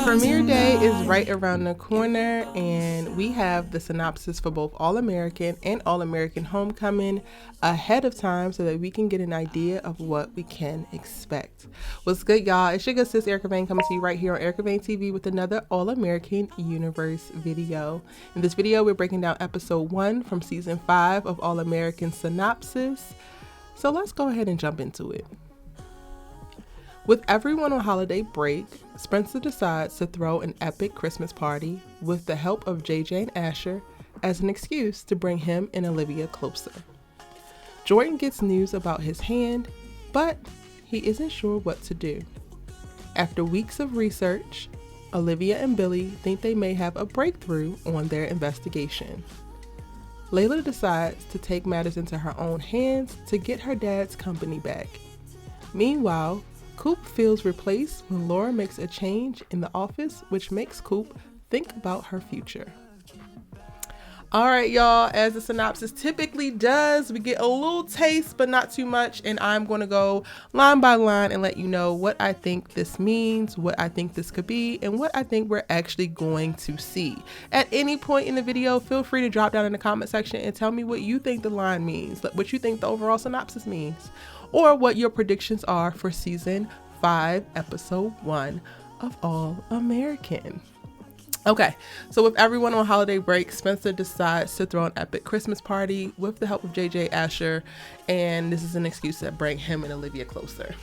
Premiere day is right around the corner, and we have the synopsis for both All-American and All-American Homecoming ahead of time so that we can get an idea of what we can expect. What's good, y'all? It's your good sis Erica Vane coming to you right here on Erica Vane TV with another All-American Universe video. In this video, we're breaking down episode 1 from season 5 of All-American Synopsis. So let's go ahead and jump into it. With everyone on holiday break, Spencer decides to throw an epic Christmas party with the help of JJ and Asher as an excuse to bring him and Olivia closer. Jordan gets news about his hand, but he isn't sure what to do. After weeks of research, Olivia and Billy think they may have a breakthrough on their investigation. Layla decides to take matters into her own hands to get her dad's company back. Meanwhile, Coop feels replaced when Laura makes a change in the office, which makes Coop think about her future. All right, y'all, as the synopsis typically does, we get a little taste, but not too much. And I'm going to go line by line and let you know what I think this means, what I think this could be, and what I think we're actually going to see. At any point in the video, feel free to drop down in the comment section and tell me what you think the line means, what you think the overall synopsis means, or what your predictions are for season 5, episode 1 of All American. Okay, so with everyone on holiday break, Spencer decides to throw an epic Christmas party with the help of JJ Asher, and this is an excuse to bring him and Olivia closer.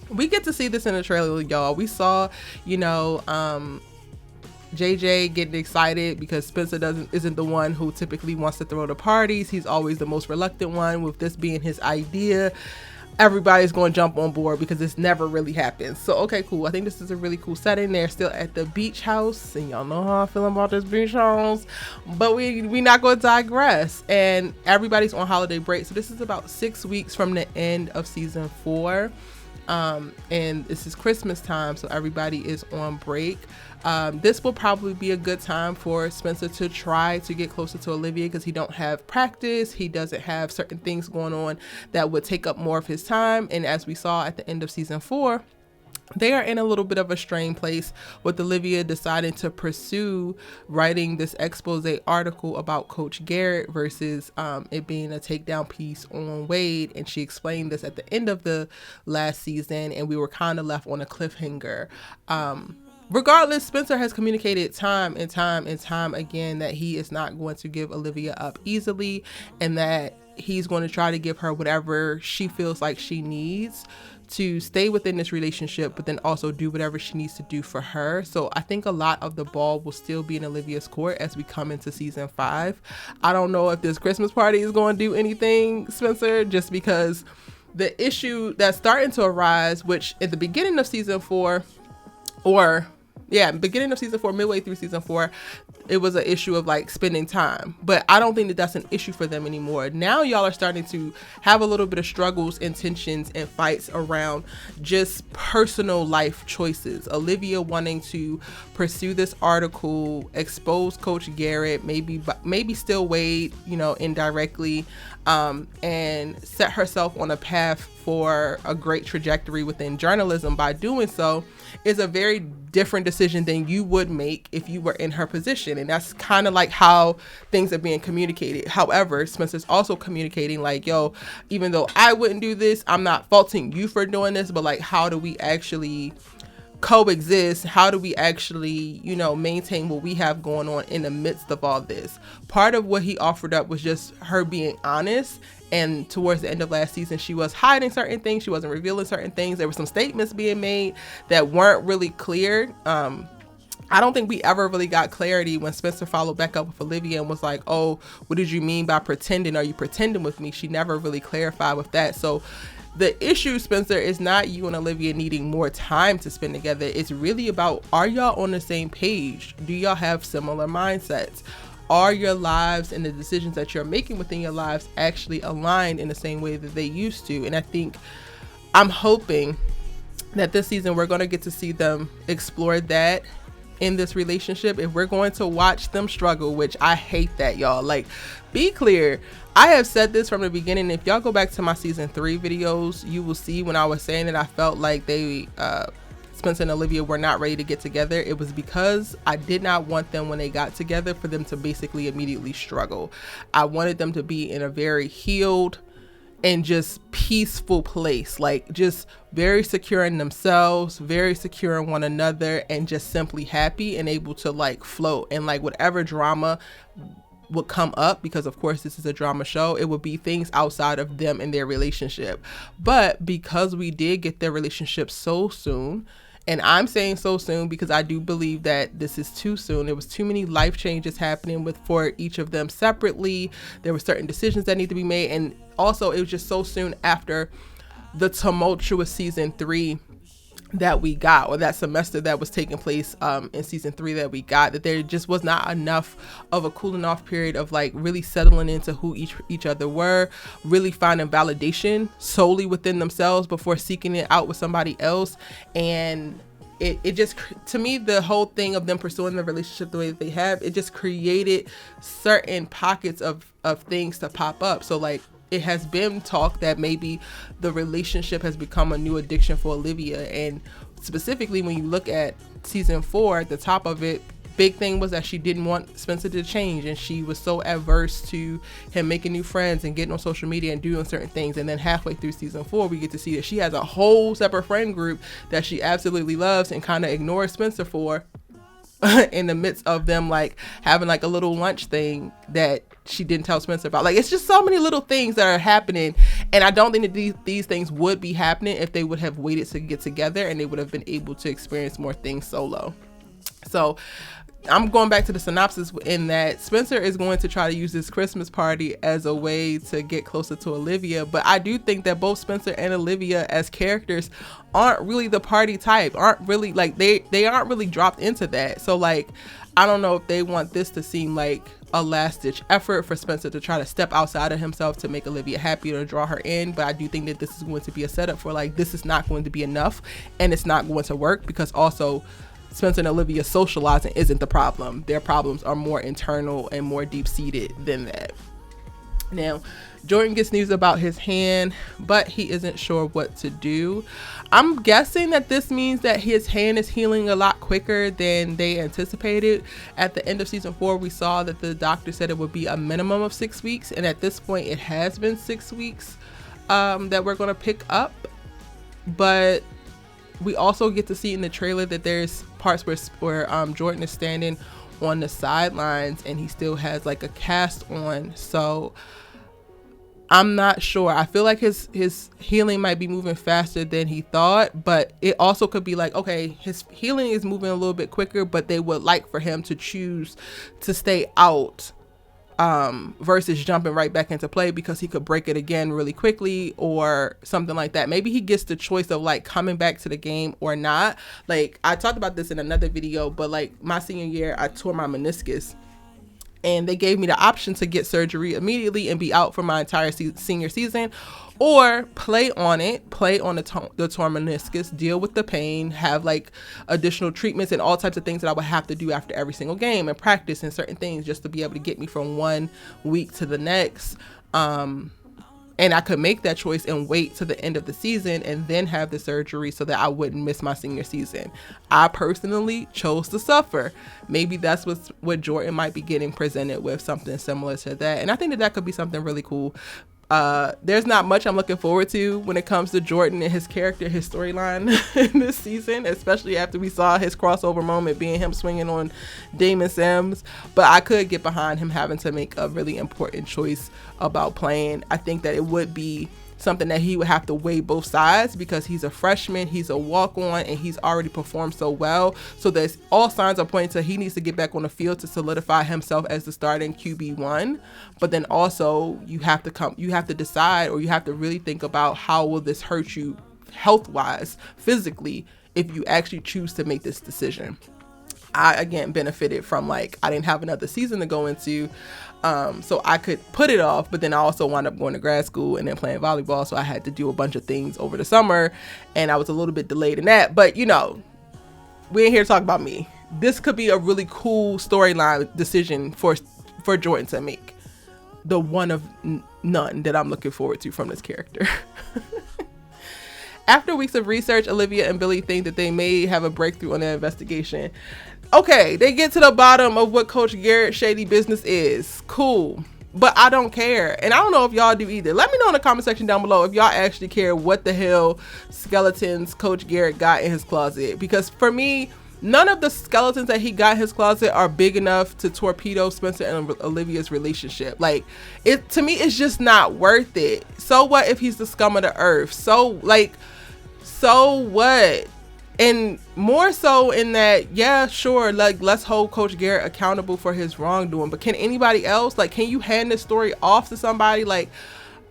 We get to see this in the trailer, y'all. We saw, JJ getting excited because Spencer isn't the one who typically wants to throw the parties. He's always the most reluctant one. With this being his idea, everybody's going to jump on board because this never really happens. So okay, cool. I think this is a really cool setting. They're still at the beach house, and y'all know how I feel about this beach house, but we not going to digress. And everybody's on holiday break, so this is about 6 weeks from the end of season 4. And this is Christmas time, so everybody is on break. This will probably be a good time for Spencer to try to get closer to Olivia because he don't have practice. He doesn't have certain things going on that would take up more of his time. And as we saw at the end of season 4, they are in a little bit of a strained place with Olivia deciding to pursue writing this expose article about Coach Garrett versus it being a takedown piece on Wade. And she explained this at the end of the last season, and we were kind of left on a cliffhanger. Regardless, Spencer has communicated time and time again that he is not going to give Olivia up easily, and that he's going to try to give her whatever she feels like she needs to stay within this relationship, but then also do whatever she needs to do for her. So I think a lot of the ball will still be in Olivia's court as we come into season 5. I don't know if this Christmas party is going to do anything, Spencer, just because the issue that's starting to arise, which at the beginning of season 4, midway through season 4, it was an issue of like spending time, but I don't think that that's an issue for them anymore. Now y'all are starting to have a little bit of struggles and tensions and fights around just personal life choices. Olivia wanting to pursue this article, expose Coach Garrett, maybe still Wade, indirectly, and set herself on a path for a great trajectory within journalism. By doing so is a very different decision than you would make if you were in her position. And that's kind of like how things are being communicated. However, Spencer's also communicating like, yo, even though I wouldn't do this, I'm not faulting you for doing this, but like, how do we actually coexist? How do we actually, maintain what we have going on in the midst of all this? Part of what he offered up was just her being honest. And towards the end of last season, she was hiding certain things. She wasn't revealing certain things. There were some statements being made that weren't really clear. I don't think we ever really got clarity when Spencer followed back up with Olivia and was like, oh, what did you mean by pretending? Are you pretending with me? She never really clarified with that. So the issue, Spencer, is not you and Olivia needing more time to spend together. It's really about, are y'all on the same page? Do y'all have similar mindsets? Are your lives and the decisions that you're making within your lives actually aligned in the same way that they used to? And I'm hoping that this season we're going to get to see them explore that in this relationship. If we're going to watch them struggle, which I hate that, y'all, like, be clear, I have said this from the beginning. If y'all go back to my season 3 videos, you will see when I was saying that I felt like they Spencer and Olivia were not ready to get together, it was because I did not want them, when they got together, for them to basically immediately struggle. I wanted them to be in a very healed and just peaceful place, like just very secure in themselves, very secure in one another, and just simply happy and able to like float. And like whatever drama would come up, because of course this is a drama show, it would be things outside of them and their relationship. But because we did get their relationship so soon, and I'm saying so soon because I do believe that this is too soon. There was too many life changes happening for each of them separately. There were certain decisions that need to be made. And also it was just so soon after the tumultuous season 3 that we got, or that semester that was taking place in season 3 that we got, that there just was not enough of a cooling off period of like really settling into who each other were, really finding validation solely within themselves before seeking it out with somebody else. And it just, to me, the whole thing of them pursuing the relationship the way that they have, it just created certain pockets of things to pop up. So like, it has been talk that maybe the relationship has become a new addiction for Olivia. And specifically when you look at season 4, at the top of it, big thing was that she didn't want Spencer to change, and she was so adverse to him making new friends and getting on social media and doing certain things. And then halfway through season 4, we get to see that she has a whole separate friend group that she absolutely loves and kind of ignores Spencer for in the midst of them like having like a little lunch thing that she didn't tell Spencer about. Like, it's just so many little things that are happening, and I don't think that these things would be happening if they would have waited to get together and they would have been able to experience more things solo. So I'm going back to the synopsis in that Spencer is going to try to use this Christmas party as a way to get closer to Olivia. But I do think that both Spencer and Olivia as characters aren't really the party type, aren't really like, they aren't really dropped into that. So like, I don't know if they want this to seem like a last ditch effort for Spencer to try to step outside of himself to make Olivia happy or draw her in. But I do think that this is going to be a setup for like, this is not going to be enough and it's not going to work, because also Spencer and Olivia socializing isn't the problem. Their problems are more internal and more deep-seated than that. Now, Jordan gets news about his hand, but he isn't sure what to do. I'm guessing that this means that his hand is healing a lot quicker than they anticipated. At the end of season 4, we saw that the doctor said it would be a minimum of 6 weeks, and at this point it has been 6 weeks that we're going to pick up. But we also get to see in the trailer that there's parts where Jordan is standing on the sidelines and he still has like a cast on. So I'm not sure. I feel like his healing might be moving faster than he thought, but it also could be like, okay, his healing is moving a little bit quicker, but they would like for him to choose to stay out versus jumping right back into play, because he could break it again really quickly or something like that. Maybe he gets the choice of like coming back to the game or not. Like, I talked about this in another video, but like my senior year, I tore my meniscus, and they gave me the option to get surgery immediately and be out for my entire senior season, or play on the torn meniscus, deal with the pain, have like additional treatments and all types of things that I would have to do after every single game, and practice and certain things just to be able to get me from 1 week to the next. And I could make that choice and wait to the end of the season and then have the surgery so that I wouldn't miss my senior season. I personally chose to suffer. Maybe that's what Jordan might be getting presented with, something similar to that. And I think that could be something really cool. There's not much I'm looking forward to when it comes to Jordan and his character, his storyline in this season, especially after we saw his crossover moment being him swinging on Damon Sims. But I could get behind him having to make a really important choice about playing. I think that it would be something that he would have to weigh both sides, because he's a freshman, he's a walk-on, and he's already performed so well. So there's all signs are pointing to he needs to get back on the field to solidify himself as the starting QB1. But then also you have to decide, or you have to really think about how will this hurt you health-wise, physically, if you actually choose to make this decision. I, again, benefited from I didn't have another season to go into, so I could put it off, but then I also wound up going to grad school and then playing volleyball, so I had to do a bunch of things over the summer, and I was a little bit delayed in that. But, we ain't here to talk about me. This could be a really cool storyline decision for Jordan to make. The one of none that I'm looking forward to from this character. After weeks of research, Olivia and Billy think that they may have a breakthrough on their investigation. Okay, they get to the bottom of what Coach Garrett's shady business is. Cool. But I don't care. And I don't know if y'all do either. Let me know in the comment section down below if y'all actually care what the hell skeletons Coach Garrett got in his closet. Because for me, none of the skeletons that he got in his closet are big enough to torpedo Spencer and Olivia's relationship. Like, it to me, it's just not worth it. So what if he's the scum of the earth? So what? And more so in that, yeah, sure, like, let's hold Coach Garrett accountable for his wrongdoing. But can anybody else, like, can you hand this story off to somebody? Like,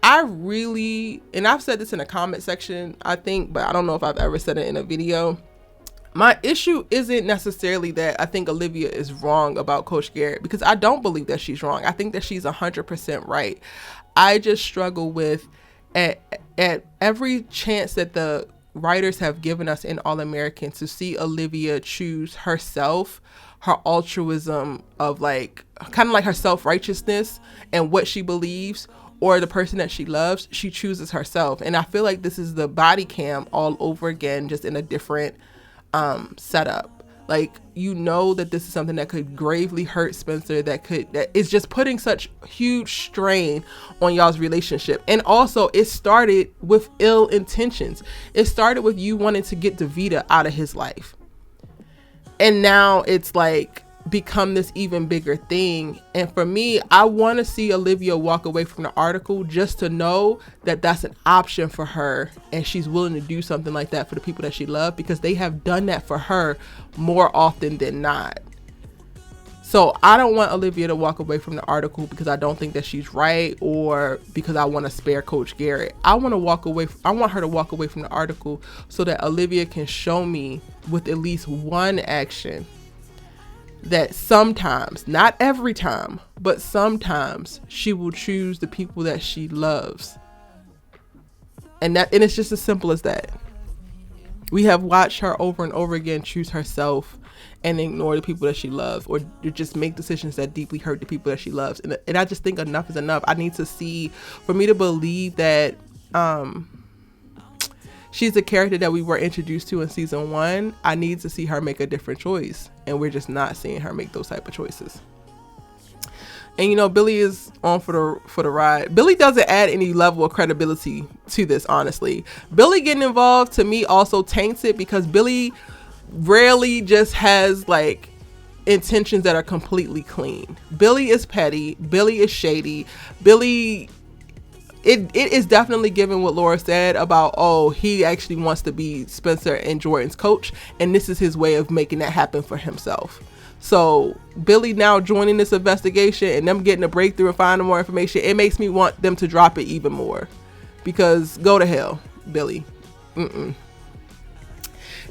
I really, and I've said this in the comment section, I think, but I don't know if I've ever said it in a video. My issue isn't necessarily that I think Olivia is wrong about Coach Garrett, because I don't believe that she's wrong. I think that she's 100% right. I just struggle with, at every chance that the writers have given us in All American, to see Olivia choose herself, her altruism of, like, kind of like her self-righteousness and what she believes, or the person that she loves, she chooses herself. And I feel like this is the body cam all over again, just in a different setup. Like, you know that this is something that could gravely hurt Spencer, that is just putting such huge strain on y'all's relationship. And also, it started with ill intentions. It started with you wanting to get Davida out of his life. And now it's like become this even bigger thing. And for me, I want to see Olivia walk away from the article just to know that that's an option for her, and she's willing to do something like that for the people that she loves, because they have done that for her more often than not. So I don't want Olivia to walk away from the article because I don't think that she's right, or because I want to spare Coach Garrett. I want her to walk away from the article so that Olivia can show me with at least one action that sometimes, not every time, but sometimes she will choose the people that she loves. And it's just as simple as that. We have watched her over and over again choose herself and ignore the people that she loves, or just make decisions that deeply hurt the people that she loves. And I just think enough is enough. I need to see, for me to believe that she's the character that we were introduced to in season 1. I need to see her make a different choice, and we're just not seeing her make those type of choices. And you know, Billy is on for the ride. Billy doesn't add any level of credibility to this, honestly. Billy getting involved, to me, also taints it, because Billy rarely just has, like, intentions that are completely clean. Billy is petty. Billy is shady. Billy, it is definitely given what Laura said about, oh, he actually wants to be Spencer and Jordan's coach, and this is his way of making that happen for himself. So Billy now joining this investigation and them getting a breakthrough and finding more information, it makes me want them to drop it even more, because go to hell, Billy.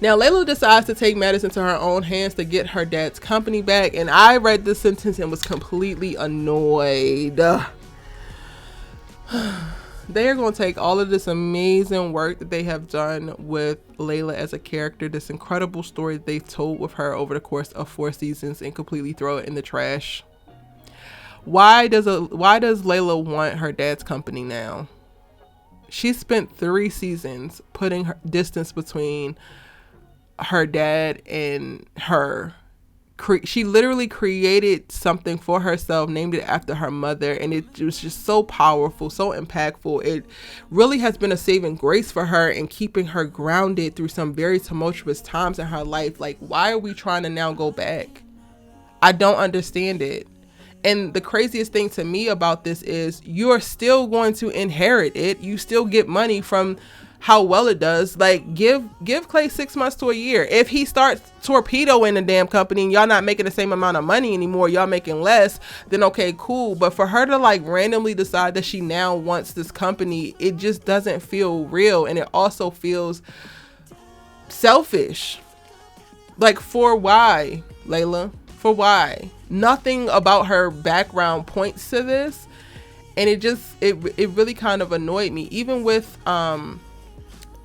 Now Layla decides to take matters into her own hands to get her dad's company back, and I read this sentence and was completely annoyed. They are going to take all of this amazing work that they have done with Layla as a character, this incredible story that they've told with her over the course of 4 seasons, and completely throw it in the trash. Why does Layla want her dad's company now? She spent 3 seasons putting her distance between her dad and her. She literally created something for herself, named it after her mother, and it was just so powerful, so impactful. It really has been a saving grace for her and keeping her grounded through some very tumultuous times in her life. Like, why are we trying to now go back? I don't understand it. And the craziest thing to me about this is you're still going to inherit it. You still get money from how well it does. Like, give Clay 6 months to a year. If he starts torpedoing the damn company and y'all not making the same amount of money anymore, y'all making less, then okay, cool. But for her to, like, randomly decide that she now wants this company, it just doesn't feel real. And it also feels selfish. Like, for why, Layla? For why? Nothing about her background points to this. And it really kind of annoyed me. Even with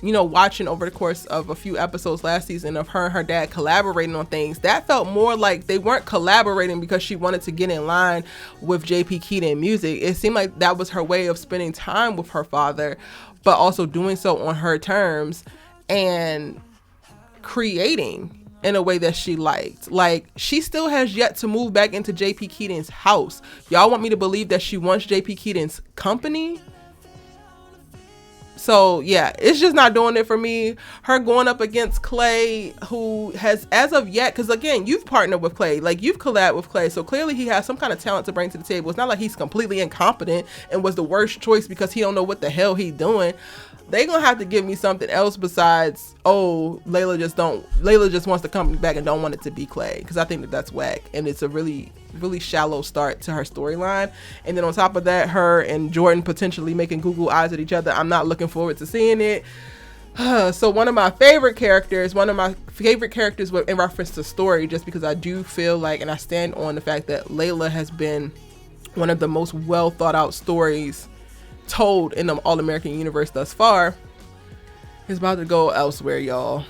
watching over the course of a few episodes last season of her and her dad collaborating on things, that felt more like they weren't collaborating because she wanted to get in line with JP Keating music. It seemed like that was her way of spending time with her father. but also doing so on her terms and creating in a way that she liked. Like, she still has yet to move back into JP Keating's house. Y'all want me to believe that she wants JP Keating's company? So yeah, it's just not doing it for me. Her going up against Clay, who has, as of yet, because again, you've partnered with Clay, like you've collabed with Clay, so clearly he has some kind of talent to bring to the table. It's not like he's completely incompetent and was the worst choice because he don't know what the hell he's doing. They gonna have to give me something else besides, oh, Layla just wants the company back and don't want it to be Clay, because I think that that's whack and it's a really shallow start to her storyline. And then on top of that, her and Jordan potentially making Google eyes at each other. I'm not looking forward to seeing it. So one of my favorite characters in reference to story, just because I do feel like, and I stand on the fact that Layla has been one of the most well thought out stories told in the All-American universe thus far, is about to go elsewhere, y'all.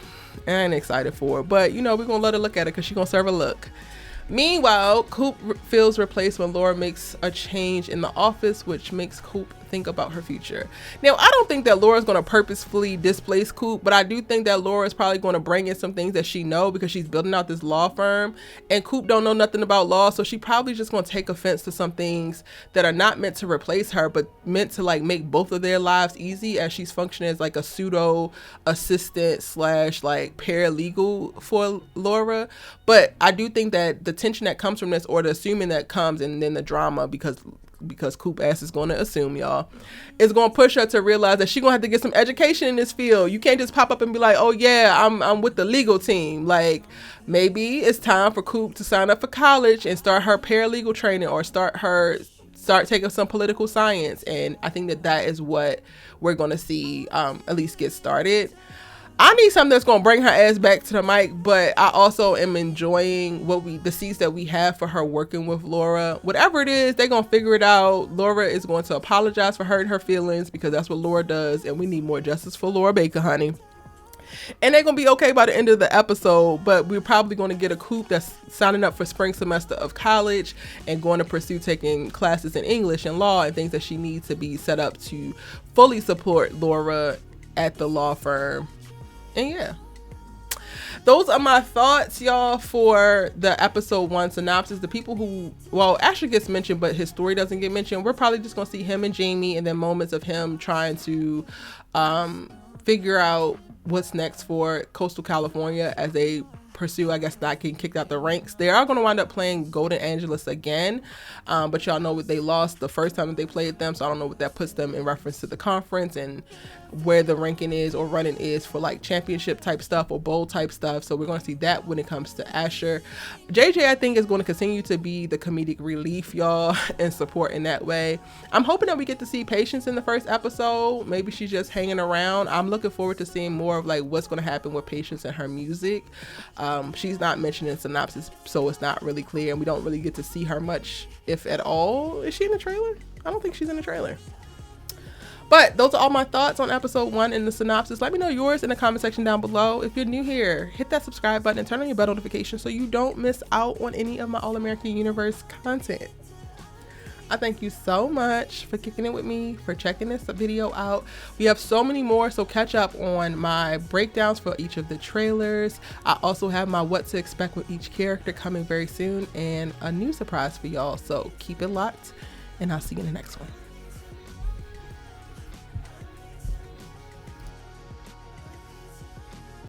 I ain't excited for it, but you know, we're gonna let her look at it because she's gonna serve a look. Meanwhile, Coop feels replaced when Laura makes a change in the office, which makes Coop think about her future. Now, I don't think that Laura's going to purposefully displace Coop, but I do think that Laura is probably going to bring in some things that she know because she's building out this law firm, and Coop don't know nothing about law, so she probably just going to take offense to some things that are not meant to replace her, but meant to like make both of their lives easy, as she's functioning as like a pseudo assistant slash like paralegal for Laura. But I do think that the tension that comes from this, or the assuming that comes, and then the drama, because Coop ass is going to assume, y'all, is going to push her to realize that she's going to have to get some education in this field. You can't just pop up and be like, oh yeah, I'm with the legal team. Like, maybe it's time for Coop to sign up for college and start her paralegal training, or start taking some political science. And I think that is what we're going to see, at least get started. I need something that's going to bring her ass back to the mic, but I also am enjoying the seeds that we have for her working with Laura. Whatever it is, they're going to figure it out. Laura is going to apologize for hurting her feelings, because that's what Laura does, and we need more justice for Laura Baker, honey. And they're going to be okay by the end of the episode, but we're probably going to get a Coop that's signing up for spring semester of college and going to pursue taking classes in English and law and things that she needs to be set up to fully support Laura at the law firm. And yeah, those are my thoughts, y'all, for the episode 1 synopsis. The people who, well, Asher gets mentioned, but his story doesn't get mentioned. We're probably just going to see him and Jamie, and then moments of him trying to figure out what's next for Coastal California as they pursue, I guess, not getting kicked out the ranks. They are going to wind up playing Golden Angeles again, but y'all know what they lost the first time that they played them, so I don't know what that puts them in reference to the conference and where the ranking is or running is for like championship type stuff or bowl type stuff. So we're going to see that when it comes to Asher. JJ, I think, is going to continue to be the comedic relief, y'all, and support in that way. I'm hoping that we get to see Patience in the first episode. Maybe she's just hanging around. I'm looking forward to seeing more of like what's going to happen with Patience and her music. She's not mentioned in synopsis, so it's not really clear, and we don't really get to see her much, if at all. Is she in the trailer? I don't think she's in the trailer. But those are all my thoughts on episode 1 in the synopsis. Let me know yours in the comment section down below. If you're new here, hit that subscribe button and turn on your bell notification so you don't miss out on any of my All-American Universe content. I thank you so much for kicking it with me, for checking this video out. We have so many more, so catch up on my breakdowns for each of the trailers. I also have my what to expect with each character coming very soon, and a new surprise for y'all. So keep it locked, and I'll see you in the next one.